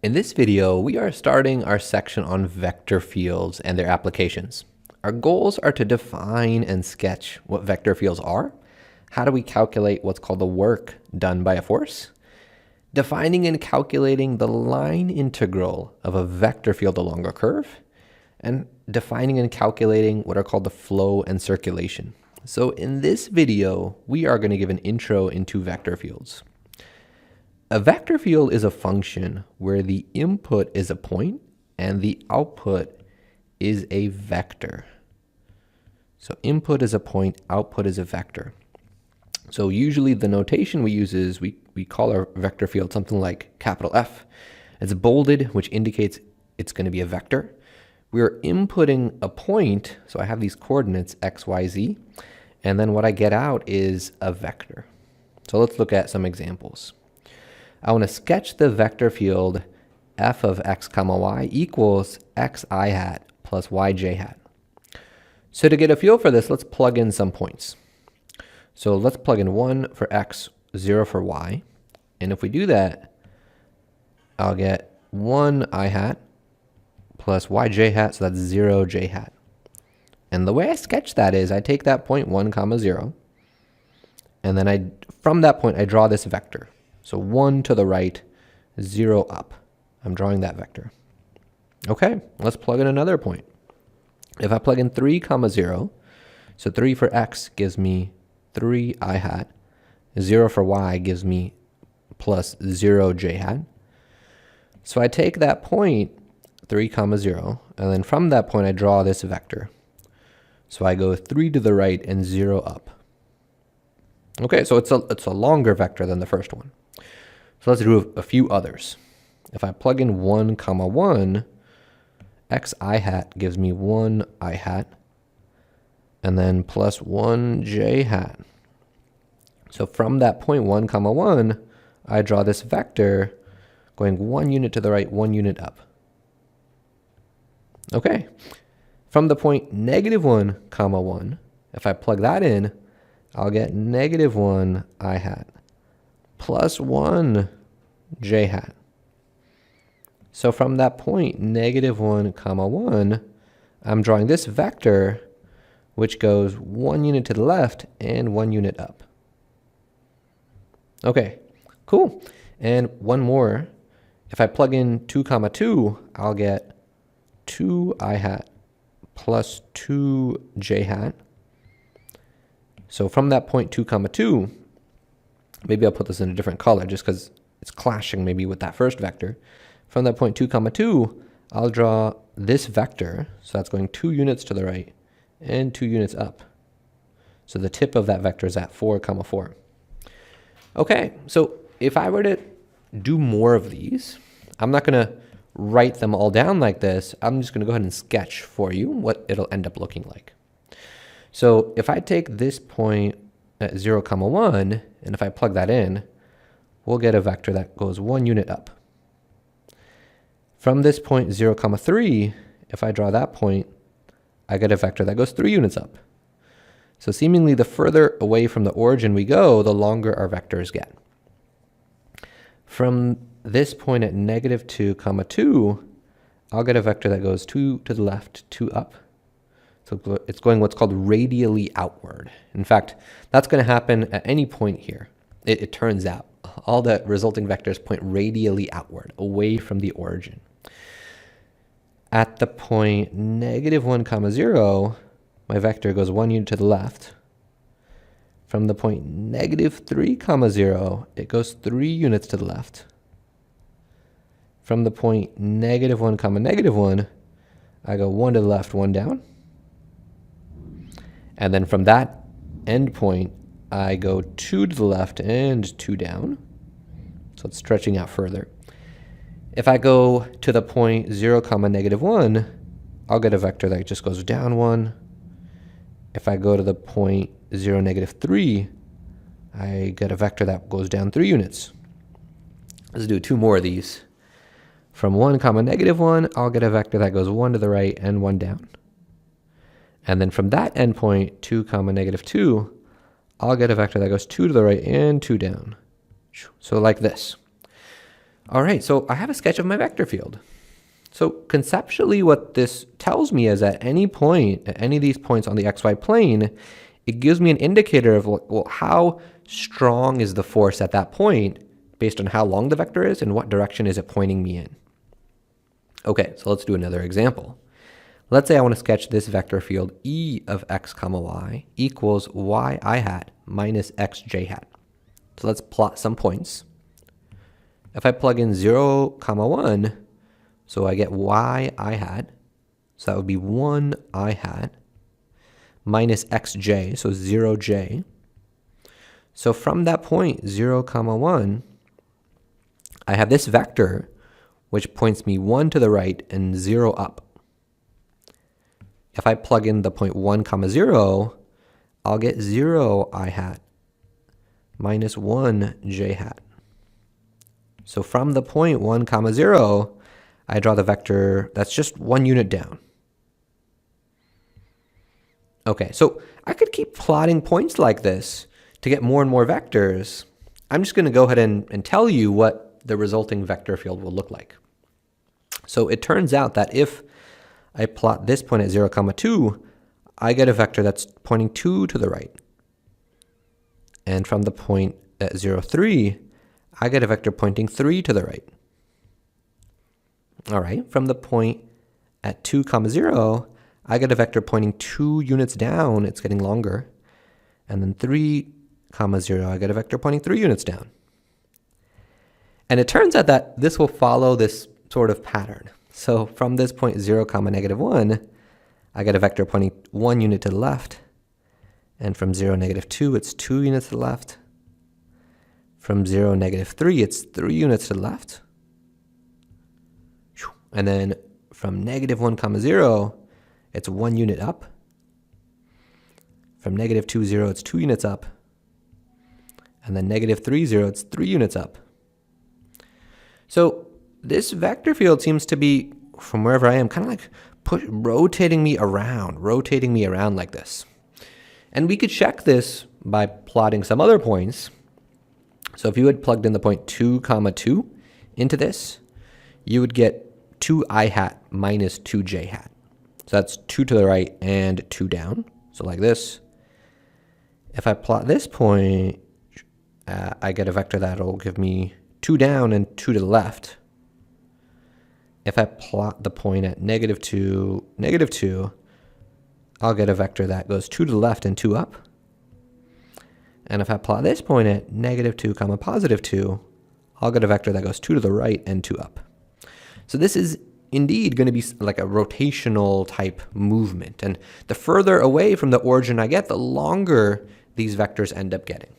In this video, we are starting our section on vector fields and their applications. Our goals are to define and sketch what vector fields are. How do we calculate what's called the work done by a force? Defining and calculating the line integral of a vector field along a curve, and defining and calculating what are called the flow and circulation. So in this video, we are going to give an intro into vector fields. A vector field is a function where the input is a point and the output is a vector. So input is a point, output is a vector. So usually the notation we use is we call our vector field something like capital F. It's bolded, which indicates it's going to be a vector. We're inputting a point, so I have these coordinates x, y, z, and then what I get out is a vector. So let's look at some examples. I want to sketch the vector field f of x comma y equals xi hat plus yj hat. So to get a feel for this, let's plug in some points. So let's plug in 1 for x, 0 for y. And if we do that, I'll get 1 I hat plus yj hat, so that's 0 j hat. And the way I sketch that is I take that point 1 comma 0, and then from that point I draw this vector. So 1 to the right, 0 up. I'm drawing that vector. Okay, let's plug in another point. If I plug in 3 comma 0, so 3 for x gives me 3 I hat, 0 for y gives me plus 0 j hat. So I take that point 3 comma 0, and then from that point I draw this vector. So I go 3 to the right and 0 up. Okay, so it's a longer vector than the first one. So let's do a few others. If I plug in 1 comma 1, xi hat gives me 1 I hat, and then plus 1 j hat. So from that point 1 comma 1, I draw this vector going 1 unit to the right, 1 unit up. Okay, from the point -1 comma 1, if I plug that in, I'll get -1 I hat plus 1 j hat. So from that point -1 comma 1, I'm drawing this vector which goes 1 unit to the left and 1 unit up. Okay, cool. And one more. If I plug in 2 comma 2, I'll get 2 I hat plus 2 j hat. So from that point 2 comma 2, maybe I'll put this in a different color just because it's clashing maybe with that first vector. From that point 2 comma 2, I'll draw this vector. So that's going 2 units to the right and 2 units up. So the tip of that vector is at 4 comma 4. Okay, so if I were to do more of these, I'm not going to write them all down like this. I'm just going to go ahead and sketch for you what it'll end up looking like. So if I take this point at 0 comma 1, and if I plug that in, we'll get a vector that goes 1 unit up. From this point 0 comma 3, if I draw that point, I get a vector that goes 3 units up. So seemingly the further away from the origin we go, the longer our vectors get. From this point at -2 comma 2, I'll get a vector that goes 2 to the left, 2 up. So it's going what's called radially outward. In fact, that's going to happen at any point here. It turns out all the resulting vectors point radially outward, away from the origin. At the point -1 comma 0, my vector goes 1 unit to the left. From the point -3 comma 0, it goes 3 units to the left. From the point -1 comma -1, I go 1 to the left, 1 down. And then from that endpoint, I go 2 to the left and 2 down. So it's stretching out further. If I go to the point 0 comma -1, I'll get a vector that just goes down 1. If I go to the point 0 -3, I get a vector that goes down 3 units. Let's do 2 more of these. From 1 comma -1, I'll get a vector that goes 1 to the right and 1 down. And then from that endpoint, 2 comma -2, I'll get a vector that goes 2 to the right and 2 down. So like this. All right, so I have a sketch of my vector field. So conceptually, what this tells me is at any point, at any of these points on the xy plane, it gives me an indicator of, well, how strong is the force at that point based on how long the vector is and what direction is it pointing me in. Okay, so let's do another example. Let's say I want to sketch this vector field E of x comma y equals y I hat minus x j hat. So let's plot some points. If I plug in 0, 1, so I get y I hat, so that would be 1 I hat, minus xj, so 0j. So from that point, 0, 1, I have this vector, which points me 1 to the right and 0 up. If I plug in the point 1, 0, I'll get 0 I hat minus 1 j hat. So from the point 1, 0, I draw the vector that's just 1 unit down. Okay, so I could keep plotting points like this to get more and more vectors. I'm just going to go ahead and tell you what the resulting vector field will look like. So it turns out that if I plot this point at 0, 2, I get a vector that's pointing 2 to the right. And from the point at 0, 3, I get a vector pointing 3 to the right. All right, from the point at 2, 0, I get a vector pointing 2 units down. It's getting longer. And then 3, 0, I get a vector pointing 3 units down. And it turns out that this will follow this sort of pattern. So from this point 0, negative 1, I get a vector pointing 1 unit to the left. And from 0, negative 2, it's 2 units to the left. From 0, negative 3, it's 3 units to the left. And then from negative 1, 0, it's 1 unit up. From negative 2, 0, it's 2 units up. And then negative 3, 0, it's 3 units up. So this vector field seems to be, from wherever I am, kind of like rotating me around like this. And we could check this by plotting some other points. So if you had plugged in the point 2, 2 into this, you would get 2 I hat minus 2 j hat. So that's 2 to the right and 2 down. So like this. If I plot this point, I get a vector that'll give me 2 down and 2 to the left. If I plot the point at negative 2, negative 2, I'll get a vector that goes 2 to the left and 2 up. And if I plot this point at negative 2, positive 2, I'll get a vector that goes 2 to the right and 2 up. So this is indeed going to be like a rotational type movement. And the further away from the origin I get, the longer these vectors end up getting.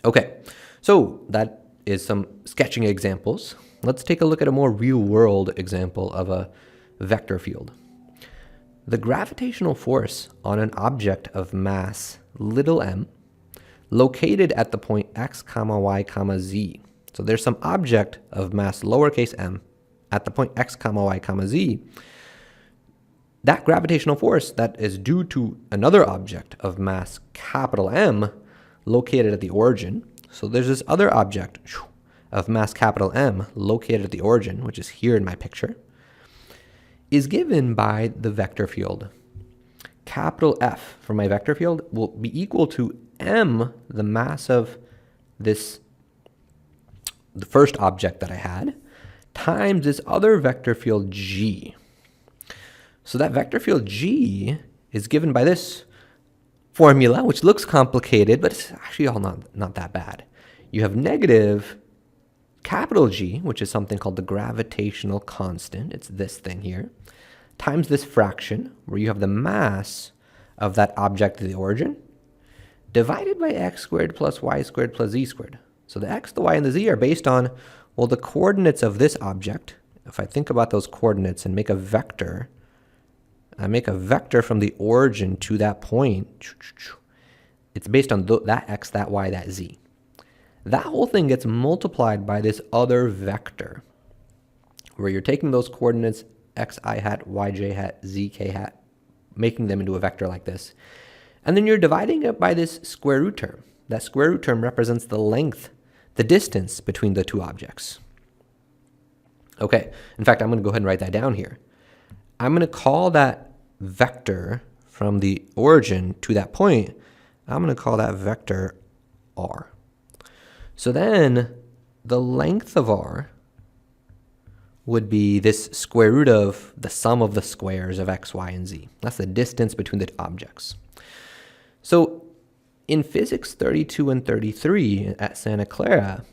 Okay, so that is some sketching examples. Let's take a look at a more real-world example of a vector field. The gravitational force on an object of mass little m located at the point x, y, z. So there's some object of mass lowercase m at the point x, y, z. That gravitational force that is due to another object of mass capital M located at the origin. So there's this other object of mass capital M located at the origin, which is here in my picture, is given by the vector field. Capital F for my vector field will be equal to m, the mass of this, the first object that I had, times this other vector field G. So that vector field G is given by this formula, which looks complicated, but it's actually all not that bad. You have negative capital G, which is something called the gravitational constant. It's this thing here, times this fraction, where you have the mass of that object at the origin, divided by x squared plus y squared plus z squared. So the x, the y, and the z are based on, well, the coordinates of this object. If I think about those coordinates and make a vector, I make a vector from the origin to that point. It's based on that x, that y, that z. That whole thing gets multiplied by this other vector, where you're taking those coordinates x I hat, y j hat, z k hat, making them into a vector like this. And then you're dividing it by this square root term. That square root term represents the length, the distance between the two objects. Okay, in fact, I'm going to go ahead and write that down here. I'm going to call that vector from the origin to that point, I'm going to call that vector r. So then the length of r would be this square root of the sum of the squares of x, y, and z. That's the distance between the objects. So in physics 32 and 33 at Santa Clara,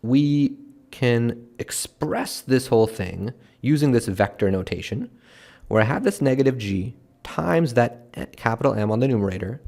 we can express this whole thing using this vector notation, where I have this negative g times that capital M on the numerator.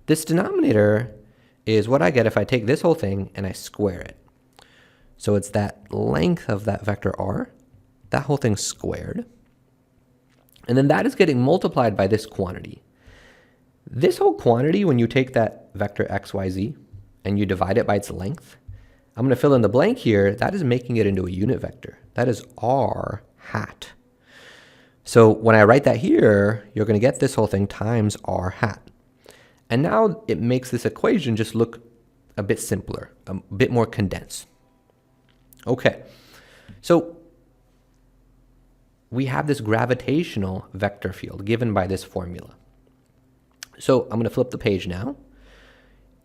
This denominator is what I get if I take this whole thing and I square it. So it's that length of that vector r, that whole thing squared. And then that is getting multiplied by this quantity. This whole quantity, when you take that vector x, y, z, and you divide it by its length, I'm going to fill in the blank here. That is making it into a unit vector. That is r hat. So when I write that here, you're going to get this whole thing times r hat. And now it makes this equation just look a bit simpler, a bit more condensed. Okay, so we have this gravitational vector field given by this formula. So I'm going to flip the page now.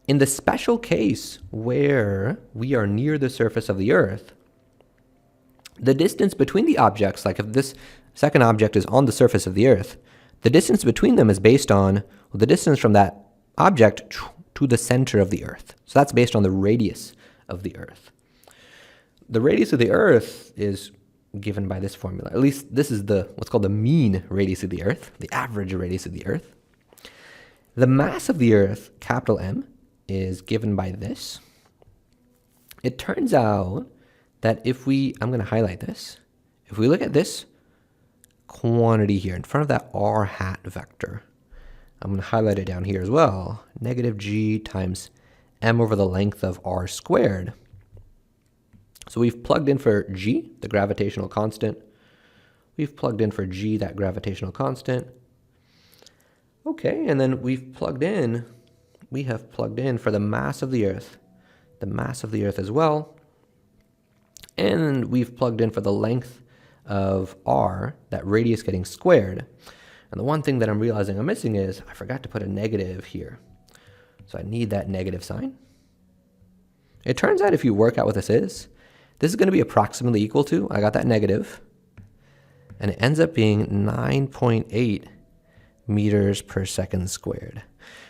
In the special case where we are near the surface of the Earth, the distance between the objects, like if this second object is on the surface of the Earth, the distance between them is based on the distance from that object to the center of the Earth. So that's based on the radius of the Earth. The radius of the Earth is given by this formula. At least this is what's called the mean radius of the Earth, the average radius of the Earth. The mass of the Earth, capital M, is given by this. It turns out that I'm going to highlight this. If we look at this quantity here in front of that r hat vector, I'm going to highlight it down here as well. Negative g times m over the length of r squared. So we've plugged in for g, the gravitational constant. We've plugged in for g, that gravitational constant. Okay, and then we have plugged in for the mass of the Earth as well. And we've plugged in for the length of r, that radius getting squared. And the one thing that I'm realizing I'm missing is I forgot to put a negative here. So I need that negative sign. It turns out if you work out what this is going to be approximately equal to, I got that negative, and it ends up being 9.8 meters per second squared,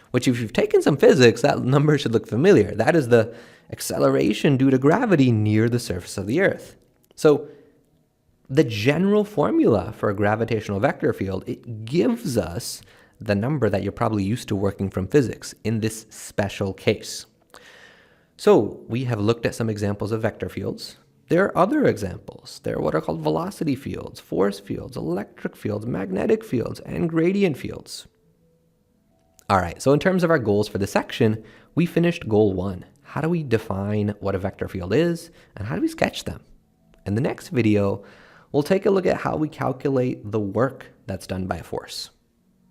which if you've taken some physics, that number should look familiar. That is the acceleration due to gravity near the surface of the Earth. So the general formula for a gravitational vector field, it gives us the number that you're probably used to working from physics in this special case. So we have looked at some examples of vector fields. There are other examples. There are what are called velocity fields, force fields, electric fields, magnetic fields, and gradient fields. All right, so in terms of our goals for this section, we finished goal 1. How do we define what a vector field is, and how do we sketch them? In the next video, we'll take a look at how we calculate the work that's done by a force.